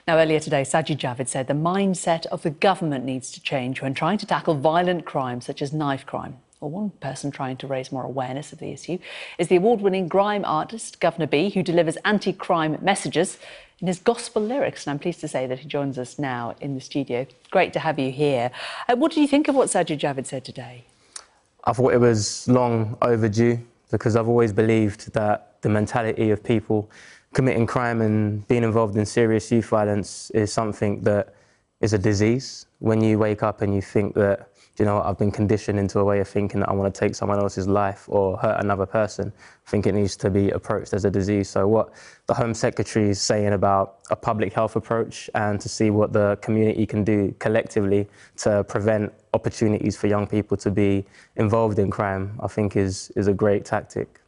Now, earlier today, Sajid Javid said the mindset of the government needs to change when trying to tackle violent crime such as knife crime. Well, one person trying to raise more awareness of the issue is the award-winning grime artist, Guvna B, who delivers anti-crime messages in his gospel lyrics. And I'm pleased to say that he joins us now in the studio. Great to have you here. What do you think of what Sajid Javid said today? I thought it was long overdue because I've always believed that the mentality of people committing crime and being involved in serious youth violence is something that is a disease. When you wake up and you think that, you know, I've been conditioned into a way of thinking that I want to take someone else's life or hurt another person, I think it needs to be approached as a disease. So what the Home Secretary is saying about a public health approach and to see what the community can do collectively to prevent opportunities for young people to be involved in crime, I think is a great tactic.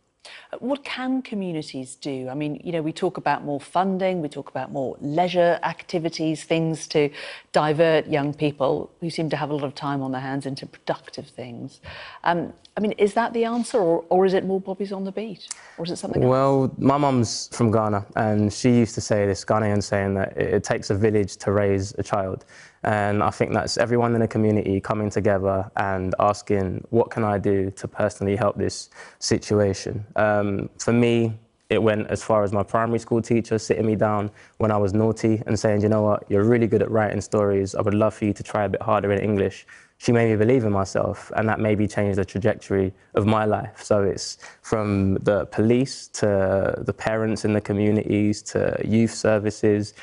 What can communities do? I mean, you know, we talk about more funding, we talk about more leisure activities, things to divert young people who seem to have a lot of time on their hands into productive things. I mean, is that the answer, or is it more bobbies on the beat? Or is it something else? Well, my mum's from Ghana, and she used to say this, Ghanaian saying that it takes a village to raise a child. And I think that's everyone in the community coming together and asking, what can I do to personally help this situation? For me, it went as far as my primary school teacher sitting me down when I was naughty and saying, you know what, you're really good at writing stories. I would love for you to try a bit harder in English. She made me believe in myself, and that made me change the trajectory of my life. So it's from the police to the parents in the communities to youth services,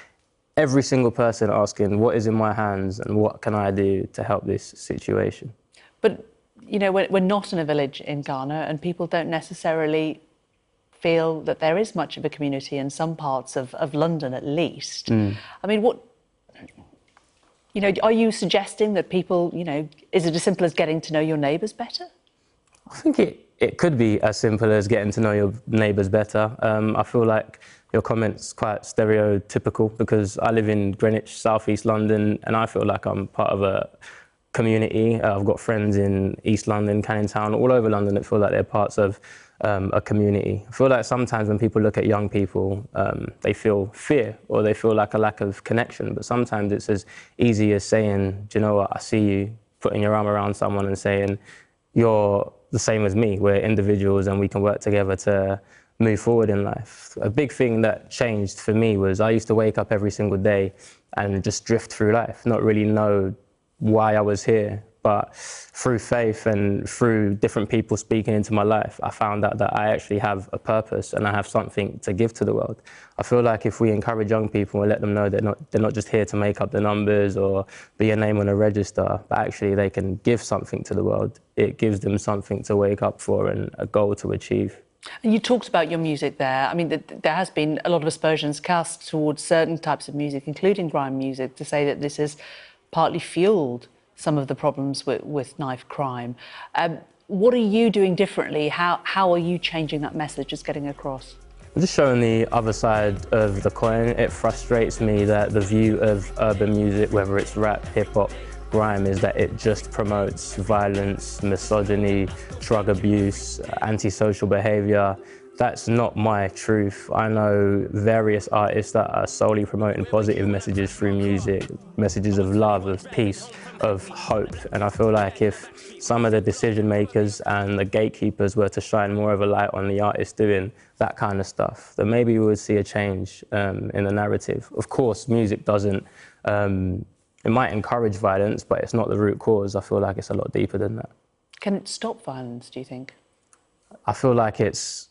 every single person asking what is in my hands and what can I do to help this situation. But, you know, we're not in a village in Ghana, and people don't necessarily feel that there is much of a community in some parts of London, at least. I mean, what... You know, are you suggesting that people, you know, is it as simple as getting to know your neighbours better? I think it could be as simple as getting to know your neighbours better. I feel like your comment's quite stereotypical because I live in Greenwich, South East London, and I feel like I'm part of a community. I've got friends in East London, Canning Town, all over London that feel like they're parts of a community. I feel like sometimes when people look at young people, they feel fear or they feel like a lack of connection. But sometimes it's as easy as saying, do you know what, I see you, putting your arm around someone and saying, you're the same as me. We're individuals and we can work together to move forward in life. A big thing that changed for me was I used to wake up every single day and just drift through life, not really know why I was here. But through faith and through different people speaking into my life, I found out that I actually have a purpose and I have something to give to the world. I feel like if we encourage young people and let them know they're not just here to make up the numbers or be a name on a register, but actually they can give something to the world, it gives them something to wake up for and a goal to achieve. And you talked about your music there. I mean, there has been a lot of aspersions cast towards certain types of music, including grime music, to say that this has partly fueled some of the problems with knife crime. What are you doing differently? How are you changing that message, just getting across? I'm just showing the other side of the coin. It frustrates me that the view of urban music, whether it's rap, hip-hop, grime, is that it just promotes violence, misogyny, drug abuse, antisocial behaviour. That's not my truth. I know various artists that are solely promoting positive messages through music, messages of love, of peace, of hope. And I feel like if some of the decision makers and the gatekeepers were to shine more of a light on the artists doing that kind of stuff, then maybe we would see a change in the narrative. Of course, music doesn't, it might encourage violence, but it's not the root cause. I feel like it's a lot deeper than that. Can it stop violence, do you think? I feel like it's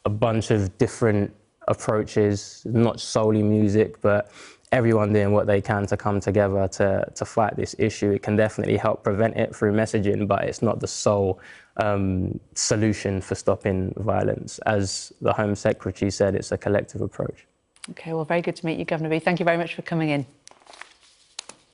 a bunch of different approaches, not solely music, but everyone doing what they can to come together to fight this issue. It can definitely help prevent it through messaging, but it's not the sole solution for stopping violence. As the Home Secretary said, it's a collective approach. OK, well, very good to meet you, Guvna B. Thank you very much for coming in.